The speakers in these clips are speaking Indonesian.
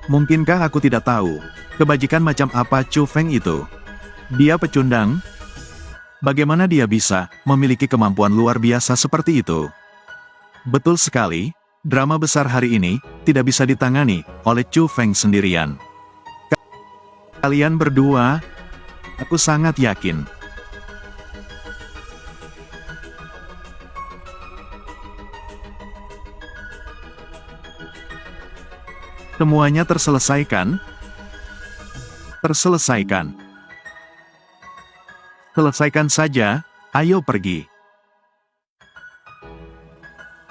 Mungkinkah aku tidak tahu, kebajikan macam apa Chu Feng itu? Dia pecundang? Bagaimana dia bisa memiliki kemampuan luar biasa seperti itu? Betul sekali, drama besar hari ini tidak bisa ditangani oleh Chu Feng sendirian. Kalian berdua, aku sangat yakin. Semuanya terselesaikan? Terselesaikan. Selesaikan saja, ayo pergi.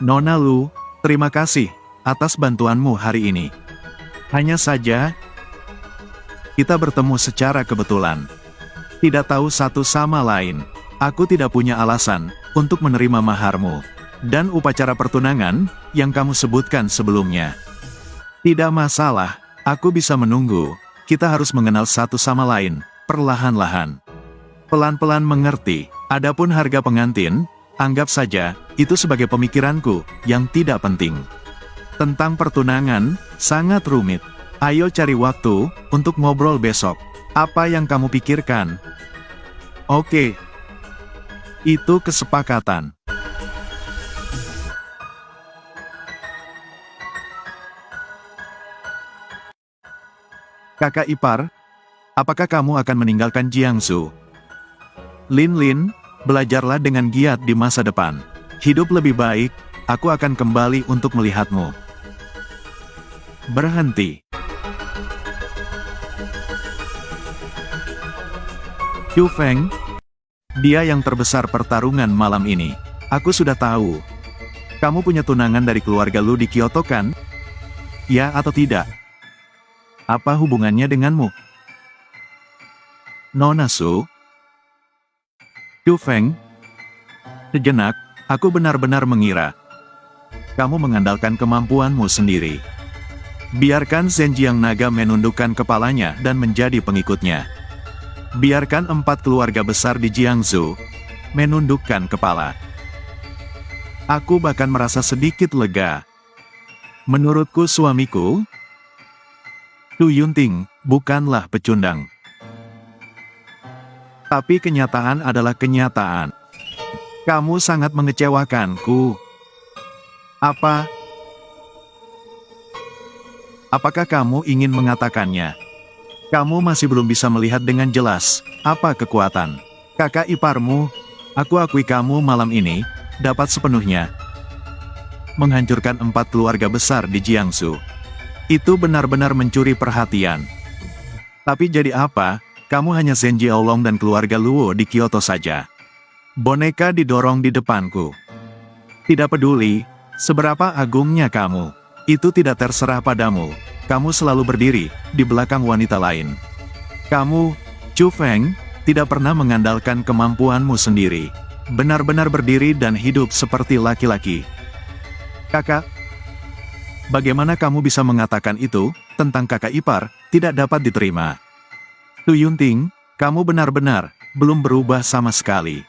Nona Lu, terima kasih atas bantuanmu hari ini. Hanya saja, kita bertemu secara kebetulan. Tidak tahu satu sama lain, aku tidak punya alasan untuk menerima maharmu dan upacara pertunangan yang kamu sebutkan sebelumnya. Tidak masalah, aku bisa menunggu. Kita harus mengenal satu sama lain, perlahan-lahan. Pelan-pelan mengerti, adapun harga pengantin, anggap saja, itu sebagai pemikiranku, yang tidak penting. Tentang pertunangan, sangat rumit. Ayo cari waktu, untuk ngobrol besok. Apa yang kamu pikirkan? Oke. Itu kesepakatan. Kakak ipar, apakah kamu akan meninggalkan Jiangsu? Lin Lin, belajarlah dengan giat di masa depan. Hidup lebih baik, aku akan kembali untuk melihatmu. Berhenti. Chu Feng, dia yang terbesar pertarungan malam ini. Aku sudah tahu. Kamu punya tunangan dari keluarga Lu di Kyoto kan? Ya atau tidak? Apa hubungannya denganmu? Nona Su? Chu Feng? Sejenak, aku benar-benar mengira. Kamu mengandalkan kemampuanmu sendiri. Biarkan Zhenjiang Naga menundukkan kepalanya dan menjadi pengikutnya. Biarkan 4 keluarga besar di Jiangsu menundukkan kepala. Aku bahkan merasa sedikit lega. Menurutku suamiku, Tu Yunting, bukanlah pecundang. Tapi kenyataan adalah kenyataan. Kamu sangat mengecewakanku. Apakah kamu ingin mengatakannya? Kamu masih belum bisa melihat dengan jelas, apa kekuatan kakak iparmu. Aku akui kamu malam ini, dapat sepenuhnya menghancurkan 4 keluarga besar di Jiangsu. Itu benar-benar mencuri perhatian. Tapi jadi apa, kamu hanya Zhen Jiaolong dan keluarga Luo di Kyoto saja. Boneka didorong di depanku. Tidak peduli, seberapa agungnya kamu. Itu tidak terserah padamu. Kamu selalu berdiri di belakang wanita lain. Kamu, Chu Feng, tidak pernah mengandalkan kemampuanmu sendiri. Benar-benar berdiri dan hidup seperti laki-laki. Kakak, bagaimana kamu bisa mengatakan itu, tentang kakak ipar, tidak dapat diterima? Tu Yunting, kamu benar-benar, belum berubah sama sekali.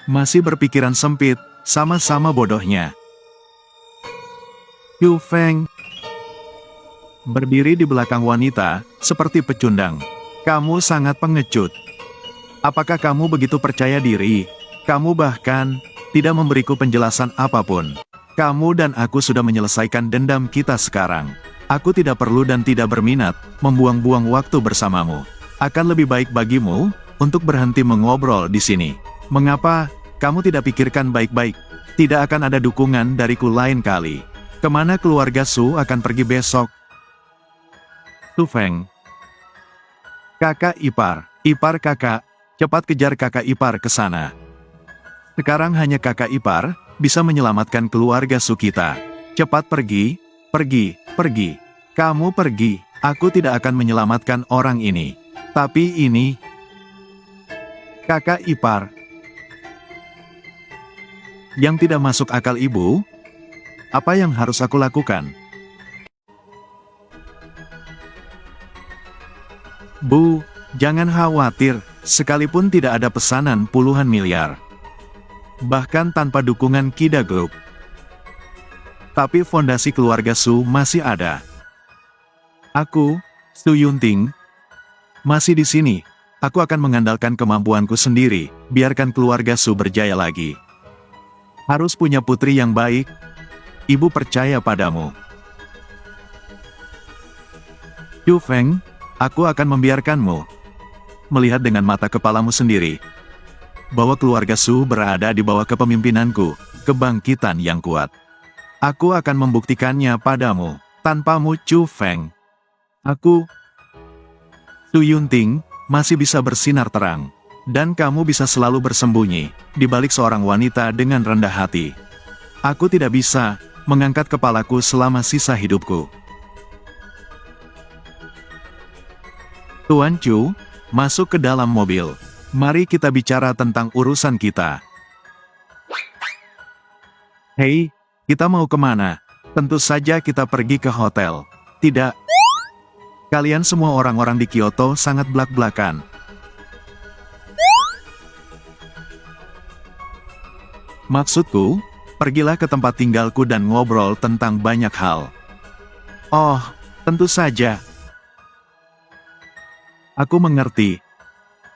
Masih berpikiran sempit, sama-sama bodohnya. Chu Feng, berdiri di belakang wanita, seperti pecundang. Kamu sangat pengecut. Apakah kamu begitu percaya diri? Kamu bahkan, tidak memberiku penjelasan apapun. Kamu dan aku sudah menyelesaikan dendam kita sekarang. Aku tidak perlu dan tidak berminat, membuang-buang waktu bersamamu. Akan lebih baik bagimu, untuk berhenti mengobrol di sini. Mengapa, kamu tidak pikirkan baik-baik? Tidak akan ada dukungan dariku lain kali. Kemana keluarga Su akan pergi besok? Tu Feng. Kakak ipar kakak, cepat kejar kakak ipar ke sana. Sekarang hanya kakak ipar, bisa menyelamatkan keluarga Su kita. Cepat pergi, pergi, pergi. Kamu pergi, aku tidak akan menyelamatkan orang ini. Tapi ini, kakak ipar. Yang tidak masuk akal ibu? Apa yang harus aku lakukan? Bu, jangan khawatir, sekalipun tidak ada pesanan puluhan miliar. Bahkan tanpa dukungan Kida Group. Tapi fondasi keluarga Su masih ada. Aku, Su Yunting, masih di sini. Aku akan mengandalkan kemampuanku sendiri, biarkan keluarga Su berjaya lagi. Harus punya putri yang baik. Ibu percaya padamu. Chu Feng, aku akan membiarkanmu melihat dengan mata kepalamu sendiri bahwa keluarga Su berada di bawah kepemimpinanku, kebangkitan yang kuat. Aku akan membuktikannya padamu, tanpamu Chu Feng. Aku, Su Yunting, masih bisa bersinar terang. Dan kamu bisa selalu bersembunyi di balik seorang wanita dengan rendah hati. Aku tidak bisa mengangkat kepalaku selama sisa hidupku. Tuan Chu, masuk ke dalam mobil. Mari kita bicara tentang urusan kita. Hei, kita mau kemana? Tentu saja kita pergi ke hotel. Tidak. Kalian semua orang-orang di Kyoto sangat blak-blakan. Maksudku, pergilah ke tempat tinggalku dan ngobrol tentang banyak hal. Oh, tentu saja. Aku mengerti.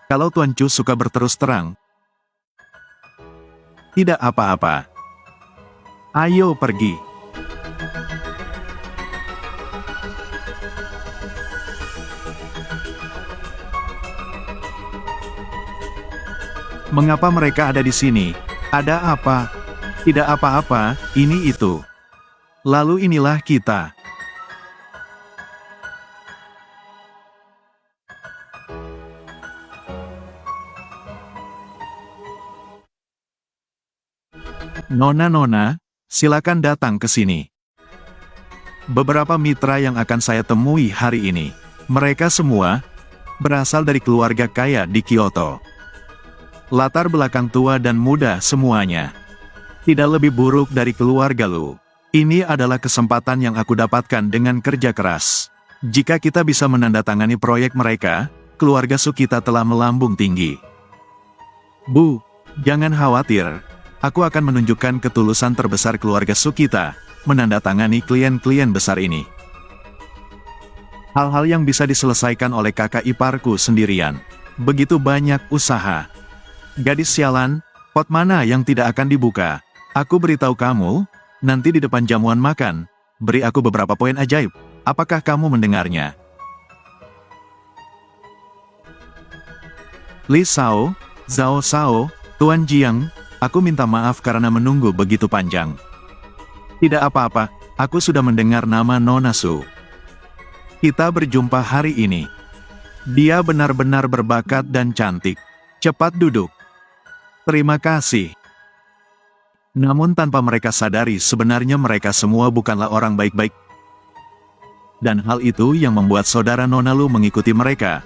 Kalau Tuan Chu suka berterus terang. Tidak apa-apa. Ayo pergi. Mengapa mereka ada di sini? Ada apa? Tidak apa-apa, ini itu. Lalu inilah kita. Nona-nona, silakan datang ke sini. Beberapa mitra yang akan saya temui hari ini. Mereka semua berasal dari keluarga kaya di Kyoto. Latar belakang tua dan muda semuanya. Tidak lebih buruk dari keluarga Lu. Ini adalah kesempatan yang aku dapatkan dengan kerja keras. Jika kita bisa menandatangani proyek mereka, keluarga Su kita telah melambung tinggi. Bu, jangan khawatir. Aku akan menunjukkan ketulusan terbesar keluarga Su kita, menandatangani klien-klien besar ini. Hal-hal yang bisa diselesaikan oleh kakak iparku sendirian. Begitu banyak usaha. Gadis sialan, pot mana yang tidak akan dibuka? Aku beritahu kamu, nanti di depan jamuan makan, beri aku beberapa poin ajaib. Apakah kamu mendengarnya? Li Sao, Zhao Sao, Tuan Jiang, aku minta maaf karena menunggu begitu panjang. Tidak apa-apa, aku sudah mendengar nama Nona Su. Kita berjumpa hari ini. Dia benar-benar berbakat dan cantik. Cepat duduk. Terima kasih. Namun tanpa mereka sadari sebenarnya mereka semua bukanlah orang baik-baik. Dan hal itu yang membuat saudara Nona Lu mengikuti mereka.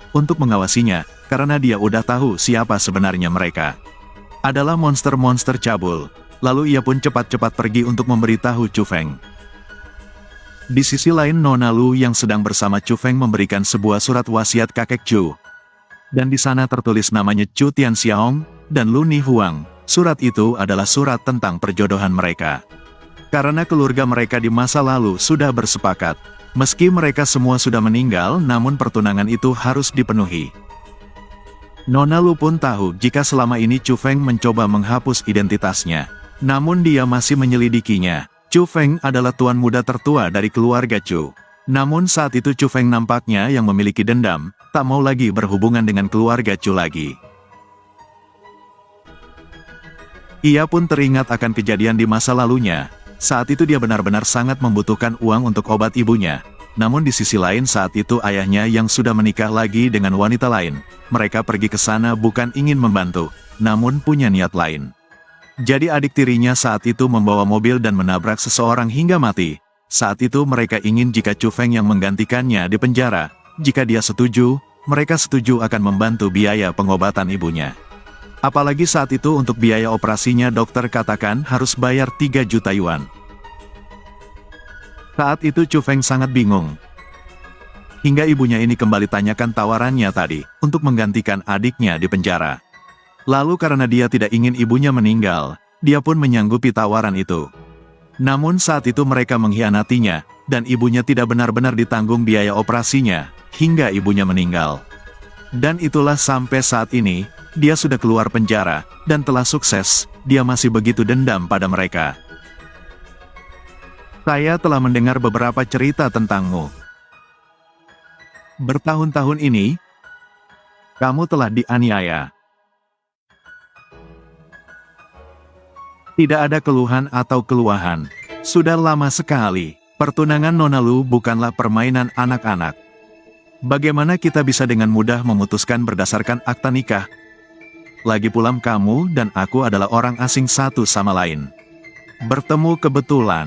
Untuk mengawasinya, karena dia udah tahu siapa sebenarnya mereka. Adalah monster-monster cabul. Lalu ia pun cepat-cepat pergi untuk memberitahu Chu Feng. Di sisi lain Nona Lu yang sedang bersama Chu Feng memberikan sebuah surat wasiat kakek Chu. Dan di sana tertulis namanya Chu Tianxiaong dan Lu Ni Huang. Surat itu adalah surat tentang perjodohan mereka. Karena keluarga mereka di masa lalu sudah bersepakat. Meski mereka semua sudah meninggal, namun pertunangan itu harus dipenuhi. Nona Lu pun tahu jika selama ini Chu Feng mencoba menghapus identitasnya. Namun dia masih menyelidikinya. Chu Feng adalah tuan muda tertua dari keluarga Chu. Namun saat itu Chu Feng nampaknya yang memiliki dendam, tak mau lagi berhubungan dengan keluarga Chu lagi. Ia pun teringat akan kejadian di masa lalunya. Saat itu dia benar-benar sangat membutuhkan uang untuk obat ibunya. Namun di sisi lain saat itu ayahnya yang sudah menikah lagi dengan wanita lain. Mereka pergi ke sana bukan ingin membantu, namun punya niat lain. Jadi adik tirinya saat itu membawa mobil dan menabrak seseorang hingga mati. Saat itu mereka ingin jika Chu Feng yang menggantikannya di penjara. Jika dia setuju, mereka setuju akan membantu biaya pengobatan ibunya. Apalagi saat itu untuk biaya operasinya dokter katakan harus bayar 3 juta yuan. Saat itu Chu Feng sangat bingung. Hingga ibunya ini kembali tanyakan tawarannya tadi, untuk menggantikan adiknya di penjara. Lalu karena dia tidak ingin ibunya meninggal, dia pun menyanggupi tawaran itu. Namun saat itu mereka mengkhianatinya, dan ibunya tidak benar-benar ditanggung biaya operasinya, hingga ibunya meninggal. Dan itulah sampai saat ini, dia sudah keluar penjara, dan telah sukses, dia masih begitu dendam pada mereka. Saya telah mendengar beberapa cerita tentangmu. Bertahun-tahun ini, kamu telah dianiaya. Tidak ada keluhan atau keluahan. Sudah lama sekali, pertunangan Nona Lu bukanlah permainan anak-anak. Bagaimana kita bisa dengan mudah memutuskan berdasarkan akta nikah? Lagi pula kamu dan aku adalah orang asing satu sama lain. Bertemu kebetulan.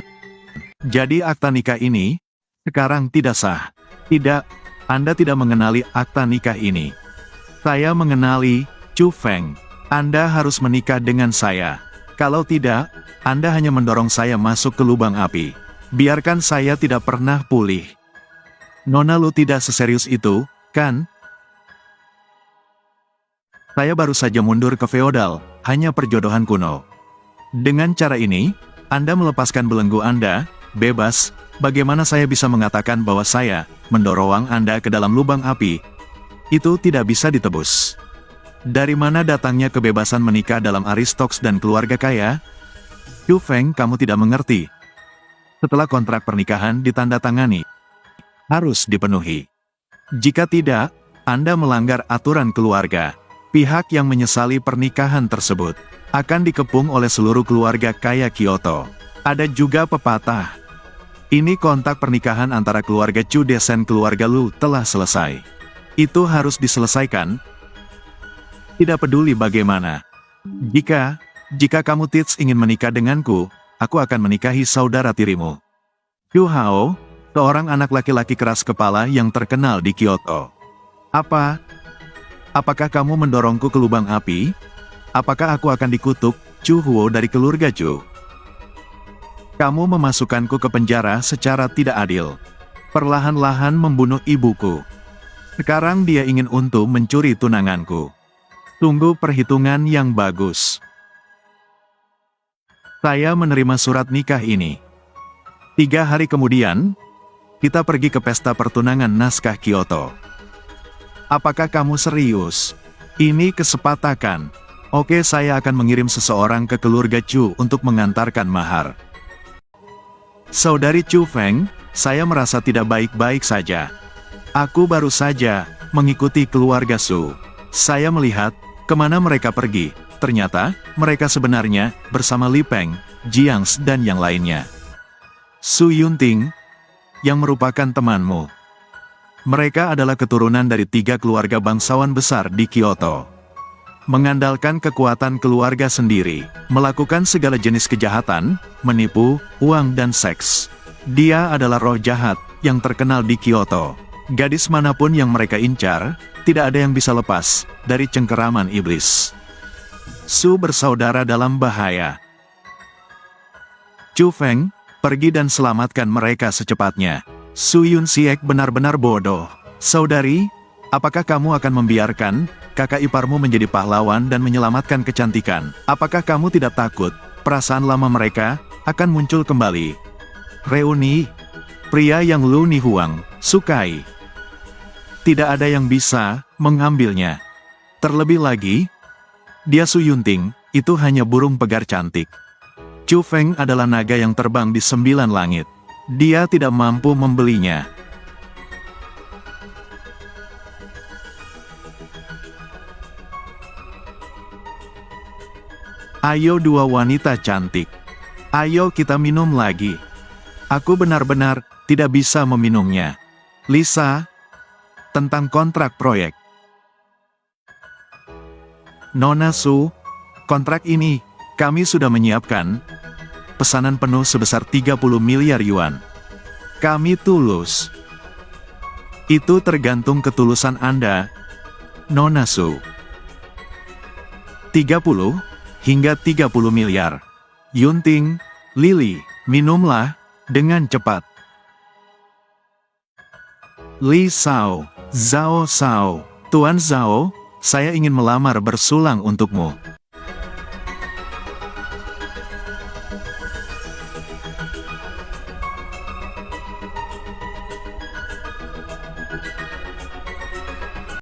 Jadi akta nikah ini, sekarang tidak sah. Tidak, Anda tidak mengenali akta nikah ini. Saya mengenali, Chu Feng. Anda harus menikah dengan saya. Kalau tidak, Anda hanya mendorong saya masuk ke lubang api. Biarkan saya tidak pernah pulih. Nona Lu tidak seserius itu, kan? Saya baru saja mundur ke feodal, hanya perjodohan kuno. Dengan cara ini, Anda melepaskan belenggu Anda, bebas. Bagaimana saya bisa mengatakan bahwa saya mendorong Anda ke dalam lubang api? Itu tidak bisa ditebus. Dari mana datangnya kebebasan menikah dalam aristoks dan keluarga kaya? Chu Feng, kamu tidak mengerti. Setelah kontrak pernikahan ditandatangani, harus dipenuhi. Jika tidak, Anda melanggar aturan keluarga. Pihak yang menyesali pernikahan tersebut akan dikepung oleh seluruh keluarga kaya Kyoto. Ada juga pepatah. Ini kontak pernikahan antara keluarga Chu dan keluarga Lu telah selesai. Itu harus diselesaikan. Tidak peduli bagaimana. Jika kamu Tits ingin menikah denganku, aku akan menikahi saudara tirimu. Chu Hao, seorang anak laki-laki keras kepala yang terkenal di Kyoto. Apakah kamu mendorongku ke lubang api? Apakah aku akan dikutuk, Chu Huo dari keluarga Chu? Kamu memasukkanku ke penjara secara tidak adil. Perlahan-lahan membunuh ibuku. Sekarang dia ingin untuk mencuri tunanganku. Tunggu perhitungan yang bagus. Saya menerima surat nikah ini. 3 hari kemudian, kita pergi ke pesta pertunangan naskah Kyoto. Apakah kamu serius? Ini kesepakatan. Oke, saya akan mengirim seseorang ke keluarga Chu untuk mengantarkan mahar. Saudari Chu Feng, saya merasa tidak baik-baik saja. Aku baru saja mengikuti keluarga Su. Saya melihat kemana mereka pergi. Ternyata, mereka sebenarnya bersama Li Peng, Jiang dan yang lainnya. Su Yunting, yang merupakan temanmu. Mereka adalah keturunan dari 3 keluarga bangsawan besar di Kyoto. Mengandalkan kekuatan keluarga sendiri, melakukan segala jenis kejahatan, menipu, uang dan seks. Dia adalah roh jahat yang terkenal di Kyoto. Gadis manapun yang mereka incar, tidak ada yang bisa lepas dari cengkeraman iblis. Su bersaudara dalam bahaya. Chu Feng, pergi dan selamatkan mereka secepatnya. Su Yun Siek benar-benar bodoh. Saudari, apakah kamu akan membiarkan kakak iparmu menjadi pahlawan dan menyelamatkan kecantikan? Apakah kamu tidak takut perasaan lama mereka akan muncul kembali? Reuni, pria yang Lu Nihuang sukai. Tidak ada yang bisa mengambilnya. Terlebih lagi, dia Su Yunting, itu hanya burung pegar cantik. Chu Feng adalah naga yang terbang di 9 langit. Dia tidak mampu membelinya. Ayo 2 wanita cantik. Ayo kita minum lagi. Aku benar-benar tidak bisa meminumnya. Lisa, tentang kontrak proyek. Nona Su, kontrak ini, kami sudah menyiapkan pesanan penuh sebesar 30 miliar yuan. Kami tulus. Itu tergantung ketulusan Anda, Nona Su. 30 hingga 30 miliar. Yunting, Lily, minumlah dengan cepat. Li Sao, Zhao Sao, Tuan Zhao, saya ingin melamar bersulang untukmu.